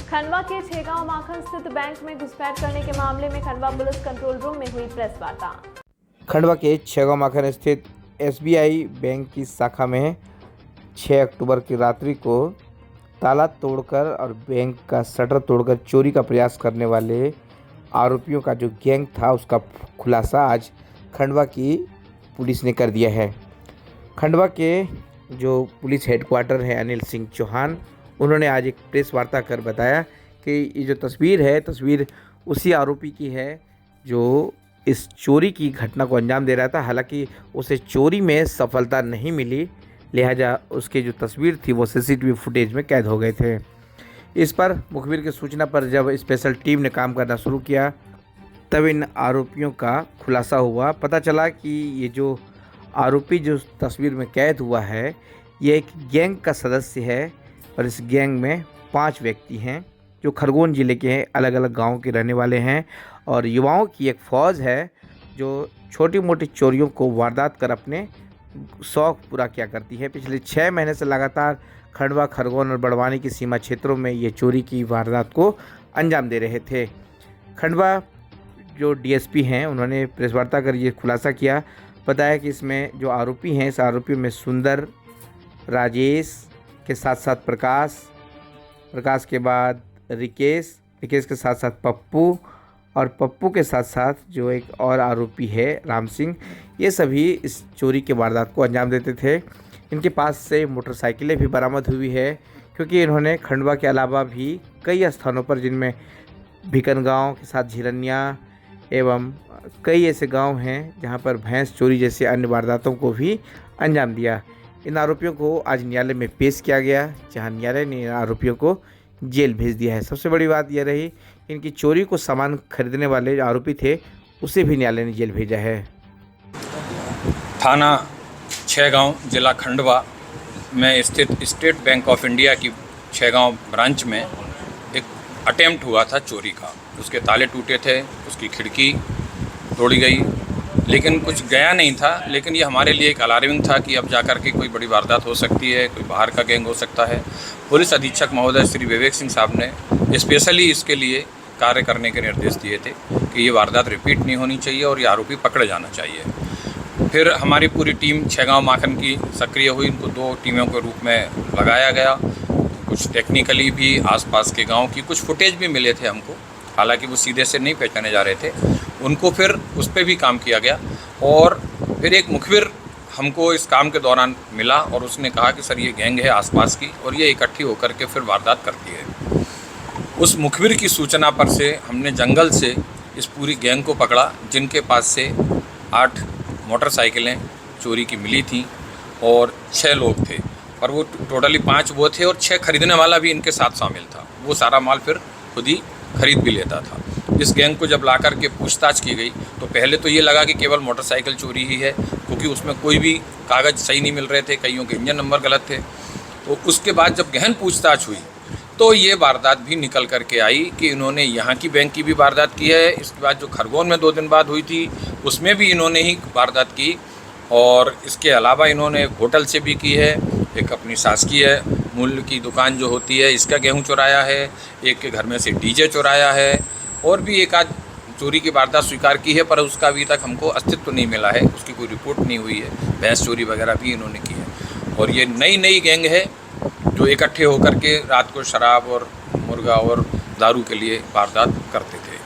खंडवा के छेगांव माखन स्थित बैंक में घुसपैठ करने के मामले में खंडवा पुलिस कंट्रोल रूम में हुई प्रेस वार्ता। खंडवा के छेगांव माखन स्थित एसबीआई बैंक की शाखा में 6 अक्टूबर की रात्रि को ताला तोड़कर और बैंक का शटर तोड़कर चोरी का प्रयास करने वाले आरोपियों का जो गैंग था उसका खुलासा आज खंडवा की पुलिस ने कर दिया है। खंडवा के जो पुलिस हेडक्वार्टर है अनिल सिंह चौहान, उन्होंने आज एक प्रेस वार्ता कर बताया कि ये जो तस्वीर उसी आरोपी की है जो इस चोरी की घटना को अंजाम दे रहा था। हालांकि उसे चोरी में सफलता नहीं मिली, लिहाजा उसकी जो तस्वीर थी वो सीसीटीवी फुटेज में कैद हो गए थे। इस पर मुखबिर की सूचना पर जब स्पेशल टीम ने काम करना शुरू किया तब इन आरोपियों का खुलासा हुआ। पता चला कि ये जो आरोपी जो तस्वीर में कैद हुआ है ये एक गैंग का सदस्य है और इस गैंग में 5 व्यक्ति हैं जो खरगोन ज़िले के हैं, अलग अलग गाँव के रहने वाले हैं और युवाओं की एक फ़ौज है जो छोटी मोटी चोरियों को वारदात कर अपने शौक़ पूरा किया करती है। पिछले 6 महीने से लगातार खंडवा, खरगोन और बड़वानी की सीमा क्षेत्रों में ये चोरी की वारदात को अंजाम दे रहे थे। खंडवा जो डीएसपी हैं उन्होंने प्रेस वार्ता कर ये खुलासा किया, बताया कि इसमें जो आरोपी हैं इस आरोपियों में सुंदर, राजेश के साथ साथ प्रकाश के बाद रिकेश के साथ साथ पप्पू और पप्पू के साथ साथ जो एक और आरोपी है राम सिंह, ये सभी इस चोरी के वारदात को अंजाम देते थे। इनके पास से मोटरसाइकिलें भी बरामद हुई है क्योंकि इन्होंने खंडवा के अलावा भी कई स्थानों पर जिनमें भिकन गांव के साथ झिरनिया एवं कई ऐसे गांव हैं जहां पर भैंस चोरी जैसे अन्य वारदातों को भी अंजाम दिया। इन आरोपियों को आज न्यायालय में पेश किया गया जहां न्यायालय ने आरोपियों को जेल भेज दिया है। सबसे बड़ी बात यह रही इनकी चोरी को सामान खरीदने वाले जो आरोपी थे उसे भी न्यायालय ने जेल भेजा है। थाना छेगांव, जिला खंडवा में स्थित स्टेट बैंक ऑफ इंडिया की छेगांव ब्रांच में एक अटेम्प्ट हुआ था चोरी का। उसके ताले टूटे थे, उसकी खिड़की तोड़ी गई, लेकिन कुछ गया नहीं था। लेकिन ये हमारे लिए एक अलार्मिंग था कि अब जाकर के कोई बड़ी वारदात हो सकती है, कोई बाहर का गैंग हो सकता है। पुलिस अधीक्षक महोदय श्री विवेक सिंह साहब ने स्पेशली इसके लिए कार्य करने के निर्देश दिए थे कि ये वारदात रिपीट नहीं होनी चाहिए और ये आरोपी पकड़े जाना चाहिए। फिर हमारी पूरी टीम छेगांव माखन की सक्रिय हुई, इनको 2 टीमों के रूप में लगाया गया। कुछ टेक्निकली भी आसपास के गाँव की कुछ फुटेज भी मिले थे हमको, हालांकि वो सीधे से नहीं पहचाने जा रहे थे, उनको फिर उस पर भी काम किया गया। और फिर एक मुखबिर हमको इस काम के दौरान मिला और उसने कहा कि सर ये गैंग है आसपास की और ये इकट्ठी होकर के फिर वारदात करती है। उस मुखबिर की सूचना पर से हमने जंगल से इस पूरी गैंग को पकड़ा जिनके पास से 8 मोटरसाइकिलें चोरी की मिली थी और 6 लोग थे, पर वो टोटली 5 वो थे और 6 खरीदने वाला भी इनके साथ शामिल था। वो सारा माल फिर खुद ही खरीद भी लेता था। इस गैंग को जब ला कर के पूछताछ की गई तो पहले तो ये लगा कि केवल मोटरसाइकिल चोरी ही है, क्योंकि उसमें कोई भी कागज़ सही नहीं मिल रहे थे, कईयों के इंजन नंबर गलत थे। तो उसके बाद जब गहन पूछताछ हुई तो ये वारदात भी निकल कर के आई कि इन्होंने यहाँ की बैंक की भी वारदात की है। इसके बाद जो खरगोन में 2 दिन बाद हुई थी उसमें भी इन्होंने ही वारदात की और इसके अलावा इन्होंने एक होटल से भी की है, एक अपनी शासकीय मूल्य की दुकान जो होती है इसका गेहूँ चुराया है, एक के घर में से डीजे चुराया है और भी एक आध चोरी की वारदात स्वीकार की है, पर उसका अभी तक हमको अस्तित्व नहीं मिला है, उसकी कोई रिपोर्ट नहीं हुई है। भैंस चोरी वगैरह भी इन्होंने की है और ये नई गैंग है जो इकट्ठे होकर के रात को शराब और मुर्गा और दारू के लिए वारदात करते थे।